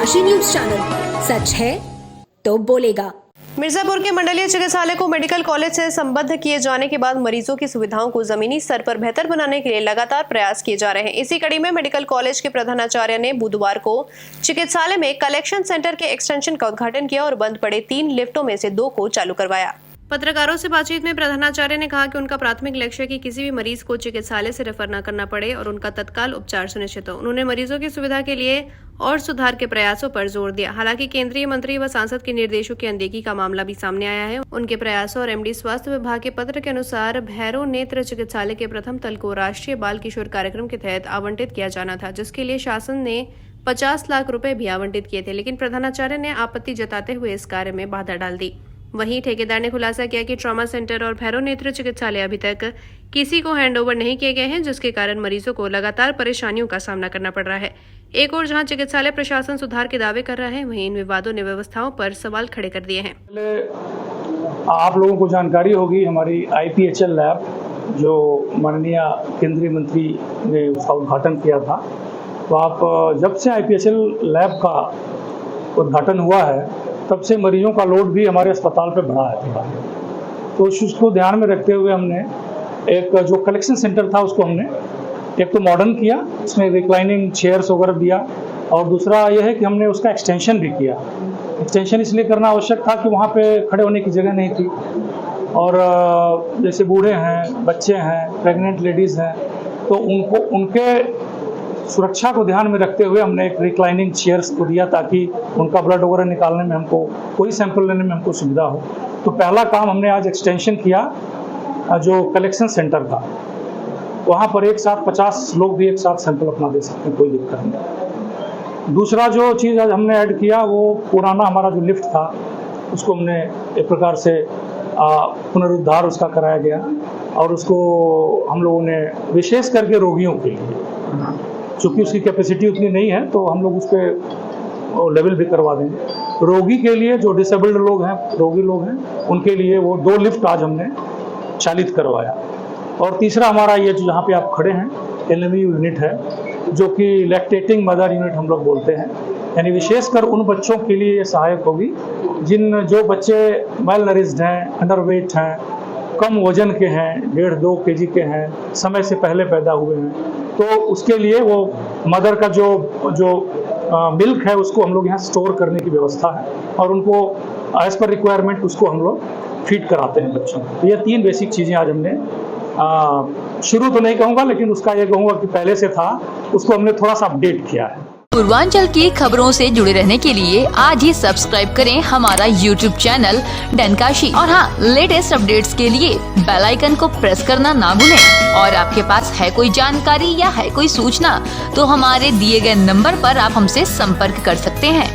डनकाशी news channel, सच है तो बोलेगा। मिर्जापुर के मंडलीय चिकित्सालय को मेडिकल कॉलेज से संबद्ध किए जाने के बाद मरीजों की सुविधाओं को जमीनी स्तर पर बेहतर बनाने के लिए लगातार प्रयास किए जा रहे हैं। इसी कड़ी में मेडिकल कॉलेज के प्रधानाचार्य ने बुधवार को चिकित्सालय में कलेक्शन सेंटर के एक्सटेंशन का उद्घाटन किया और बंद पड़े 3 लिफ्टों में से 2 को चालू करवाया। पत्रकारों से बातचीत में प्रधानाचार्य ने कहा कि उनका प्राथमिक लक्ष्य है कि किसी भी मरीज को चिकित्सालय से रेफर न करना पड़े और उनका तत्काल उपचार सुनिश्चित हो। उन्होंने मरीजों की सुविधा के लिए और सुधार के प्रयासों पर जोर दिया। हालांकि केंद्रीय मंत्री व सांसद के निर्देशों की अनदेखी का मामला भी सामने आया है। उनके प्रयासों और एमडी स्वास्थ्य विभाग के पत्र के अनुसार भैरव नेत्र चिकित्सालय के प्रथम तल को राष्ट्रीय बाल किशोर कार्यक्रम के तहत आवंटित किया जाना था, जिसके लिए शासन ने 50 लाख रुपए भी आवंटित किए थे, लेकिन प्रधानाचार्य ने आपत्ति जताते हुए इस कार्य में बाधा डाल दी। वहीं ठेकेदार ने खुलासा किया कि ट्रॉमा सेंटर और भैरव नेत्र चिकित्सालय अभी तक किसी को हैंडओवर नहीं किए गए हैं, जिसके कारण मरीजों को लगातार परेशानियों का सामना करना पड़ रहा है। एक और जहां चिकित्सालय प्रशासन सुधार के दावे कर रहा है, वहीं इन विवादों ने व्यवस्थाओं पर सवाल खड़े कर दिए हैं। आप लोगों को जानकारी होगी, हमारी IPHL लैब जो माननीय केंद्रीय मंत्री ने उसका उद्घाटन किया था, तो आप जब से IPHL लैब का उद्घाटन हुआ है तब से मरीजों का लोड भी हमारे अस्पताल पे बढ़ा है थोड़ा। तो उस चीज़ को ध्यान में रखते हुए हमने एक जो कलेक्शन सेंटर था उसको हमने एक तो मॉडर्न किया, इसमें रिक्लाइनिंग चेयर्स वगैरह दिया, और दूसरा यह है कि हमने उसका एक्सटेंशन भी किया। एक्सटेंशन इसलिए करना आवश्यक था कि वहाँ पे खड़े होने की जगह नहीं थी, और जैसे बूढ़े हैं, बच्चे हैं, प्रेग्नेंट लेडीज़ हैं, तो उनके सुरक्षा को ध्यान में रखते हुए हमने एक रिक्लाइनिंग चेयर्स को दिया ताकि उनका ब्लड वगैरह निकालने में हमको, कोई सैंपल लेने में हमको सुविधा हो। तो पहला काम हमने आज एक्सटेंशन किया, जो कलेक्शन सेंटर था वहाँ पर एक साथ 50 लोग भी एक साथ सैंपल अपना दे सकते हैं, कोई दिक्कत नहीं। दूसरा जो चीज़ आज हमने ऐड किया, वो पुराना हमारा जो लिफ्ट था उसको हमने एक प्रकार से पुनरुद्धार उसका कराया गया, और उसको हम लोगों ने विशेष करके रोगियों के लिए, चूँकि उसकी कैपेसिटी उतनी नहीं है तो हम लोग उस पर लेवल भी करवा देंगे। रोगी के लिए, जो डिसेबल्ड लोग हैं, रोगी लोग हैं, उनके लिए वो 2 लिफ्ट आज हमने चालित करवाया। और तीसरा हमारा ये जो जहाँ पे आप खड़े हैं LMU यूनिट है, जो कि लैक्टेटिंग मदर यूनिट हम लोग बोलते हैं, यानी विशेषकर उन बच्चों के लिए ये सहायक होगी जो बच्चे वेल नरिश्ड हैं, अंडरवेट हैं, कम वजन के हैं, 1.5-2 kg के हैं, समय से पहले पैदा हुए हैं, तो उसके लिए वो मदर का जो मिल्क है उसको हम लोग यहाँ स्टोर करने की व्यवस्था है, और उनको एज पर रिक्वायरमेंट उसको हम लोग फीड कराते हैं बच्चों को। तो ये 3 बेसिक चीज़ें आज हमने शुरू तो नहीं कहूँगा, लेकिन उसका ये कहूँगा कि पहले से था, उसको हमने थोड़ा सा अपडेट किया है। पूर्वांचल की खबरों से जुड़े रहने के लिए आज ही सब्सक्राइब करें हमारा YouTube चैनल डनकाशी, और हाँ, लेटेस्ट अपडेट्स के लिए बेल आइकन को प्रेस करना ना भूलें। और आपके पास है कोई जानकारी या है कोई सूचना, तो हमारे दिए गए नंबर पर आप हमसे संपर्क कर सकते हैं।